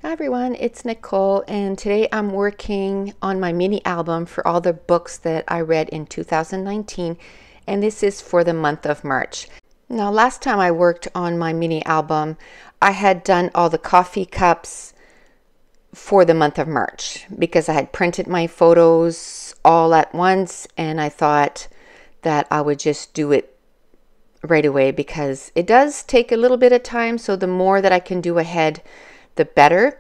Hi everyone, it's Nicole, and today I'm working on my mini album for all the books that I read in 2019, and this is for the month of March. Now, last time I worked on my mini album, I had done all the coffee cups for the month of March because I had printed my photos all at once, and I thought that I would just do it right away because it does take a little bit of time, so the more that I can do ahead, the better.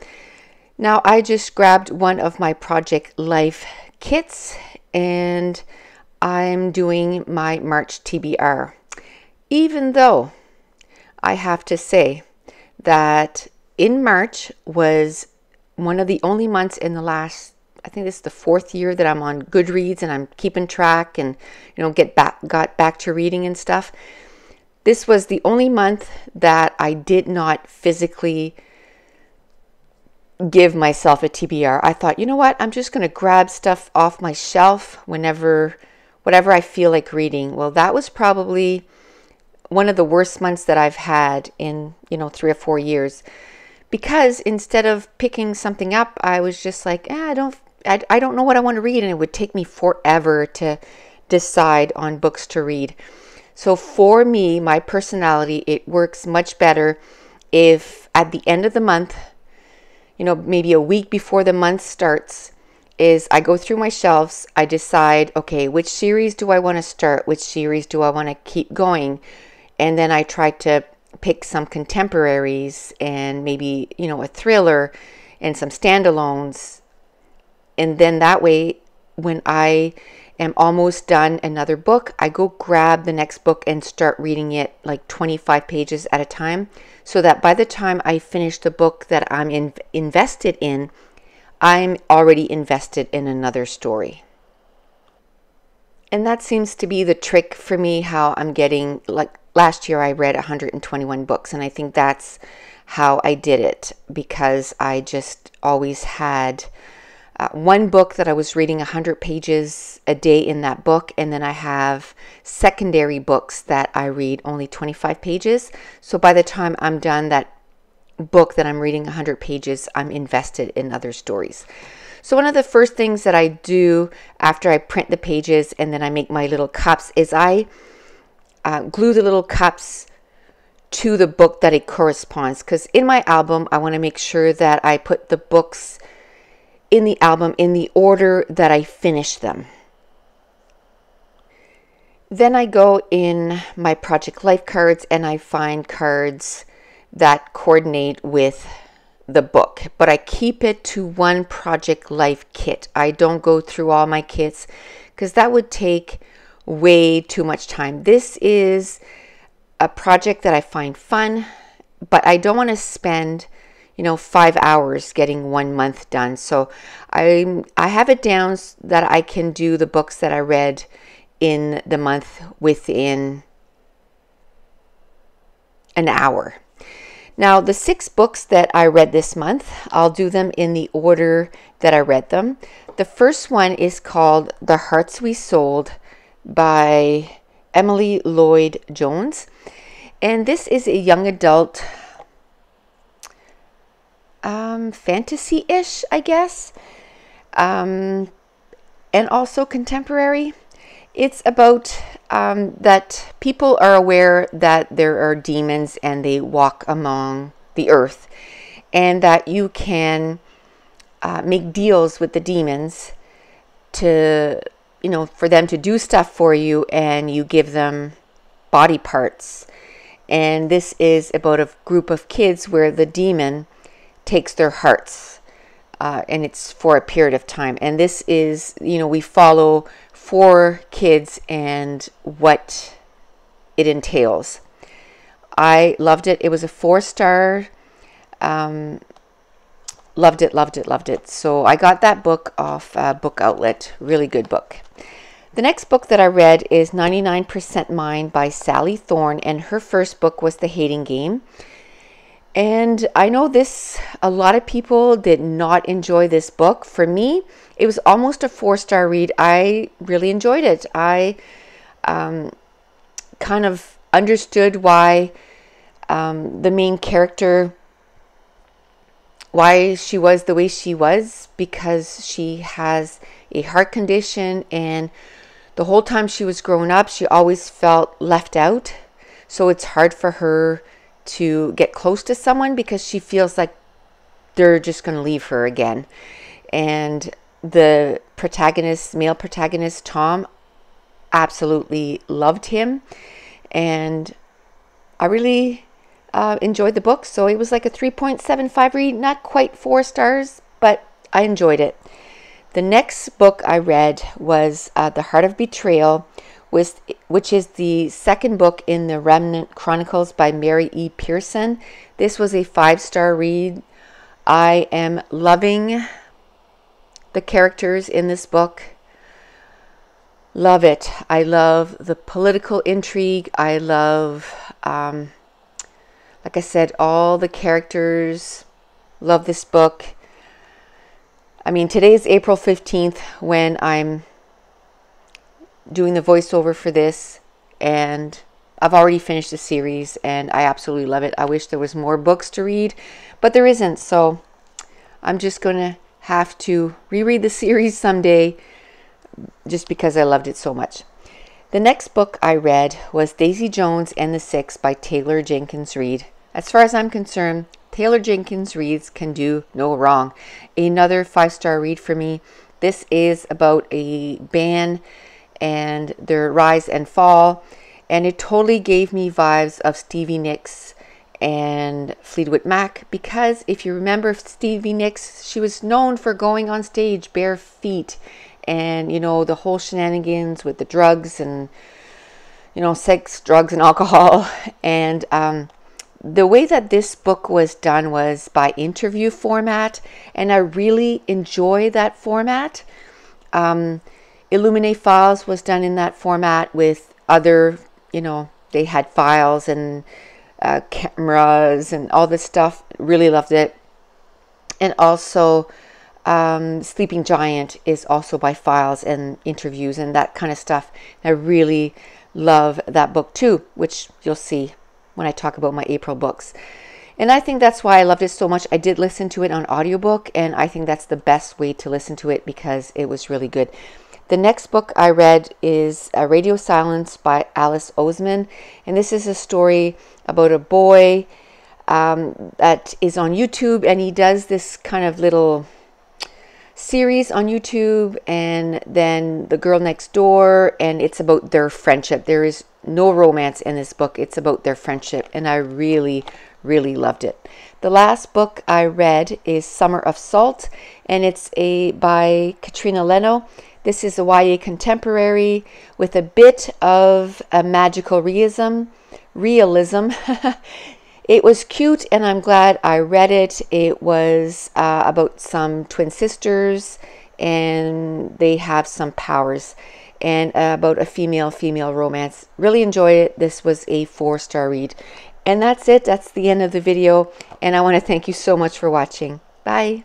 Now I just grabbed one of my Project Life kits and I'm doing my March TBR. Even though I have to say that in March was one of the only months in the last, I think this is the 4th year that I'm on Goodreads and I'm keeping track and got back to reading and stuff. This was the only month that I did not physically give myself a TBR. I thought, you know what, I'm just going to grab stuff off my shelf whatever I feel like reading. Well, that was probably one of the worst months that I've had in 3 or 4 years, because instead of picking something up, I was just like, I don't know what I want to read, and it would take me forever to decide on books to read. So for me, my personality, it works much better if at the end of the month, maybe a week before the month starts, is I go through my shelves, I decide, okay, which series do I want to start? Which series do I want to keep going? And then I try to pick some contemporaries and maybe, a thriller and some standalones. And then that way, when I am almost done another book, I go grab the next book and start reading it like 25 pages at a time, so that by the time I finish the book that I'm invested in, I'm already invested in another story. And that seems to be the trick for me, how I'm getting, like last year I read 121 books, and I think that's how I did it, because I just always had one book that I was reading 100 pages a day in that book, and then I have secondary books that I read only 25 pages. So by the time I'm done that book that I'm reading 100 pages, I'm invested in other stories. So one of the first things that I do after I print the pages and then I make my little cups is I glue the little cups to the book that it corresponds, because in my album I want to make sure that I put the books in the album in the order that I finish them. Then I go in my Project Life cards and I find cards that coordinate with the book, but I keep it to one Project Life kit. I don't go through all my kits because that would take way too much time. This is a project that I find fun, but I don't want to spend 5 hours getting 1 month done. So I have it down that I can do the books that I read in the month within an hour. Now, the 6 books that I read this month, I'll do them in the order that I read them. The first one is called The Hearts We Sold by Emily Lloyd Jones. And this is a young adult fantasy-ish, I guess, and also contemporary. It's about that people are aware that there are demons and they walk among the earth, and that you can make deals with the demons to, for them to do stuff for you, and you give them body parts. And this is about a group of kids where the demon takes their hearts, and it's for a period of time. And this is, we follow 4 kids and what it entails. I loved it. It was a 4-star. Loved it. So I got that book off Book Outlet. Really good book. The next book that I read is 99% Mine by Sally Thorne, and her first book was The Hating Game. And I know a lot of people did not enjoy this book. For me, it was almost a 4-star read. I really enjoyed it. I kind of understood why the main character why she was the way she was, because she has a heart condition, and the whole time she was growing up, she always felt left out. So it's hard for her to get close to someone because she feels like they're just going to leave her again. And the protagonist, male protagonist, Tom, absolutely loved him. And I really enjoyed the book. So it was like a 3.75 read, not quite 4 stars, but I enjoyed it. The next book I read was The Heart of Betrayal, which is the second book in the Remnant Chronicles by Mary E. Pearson. This was a 5-star read. I am loving the characters in this book. Love it. I love the political intrigue. I love, like I said, all the characters. Love this book. I mean, today is April 15th when I'm doing the voiceover for this, and I've already finished the series, and I absolutely love it. I wish there was more books to read, but there isn't, so I'm just going to have to reread the series someday just because I loved it so much. The next book I read was Daisy Jones and the Six by Taylor Jenkins Reid. As far as I'm concerned, Taylor Jenkins Reid can do no wrong. Another 5-star read for me. This is about a band and their rise and fall, and it totally gave me vibes of Stevie Nicks and Fleetwood Mac, because if you remember Stevie Nicks, she was known for going on stage bare feet, and you know, the whole shenanigans with the drugs and, you know, sex, drugs, and alcohol. And the way that this book was done was by interview format, and I really enjoy that format. Illuminate Files was done in that format with other, you know, they had files and cameras and all this stuff. Really loved it. And also Sleeping Giant is also by files and interviews and that kind of stuff. I really love that book too, which you'll see when I talk about my April books. And I think that's why I loved it so much. I did listen to it on audiobook, and I think that's the best way to listen to it because it was really good. The next book I read is Radio Silence by Alice Oseman, and this is a story about a boy that is on YouTube, and he does this kind of little series on YouTube, and then The Girl Next Door, and it's about their friendship. There is no romance in this book. It's about their friendship, and I really, really loved it. The last book I read is Summer of Salt, and it's by Katrina Leno. This is a YA contemporary with a bit of a magical realism. It was cute, and I'm glad I read it. It was about some twin sisters, and they have some powers, and about a female romance. Really enjoyed it. This was a 4-star read. And that's it. That's the end of the video, and I want to thank you so much for watching. Bye.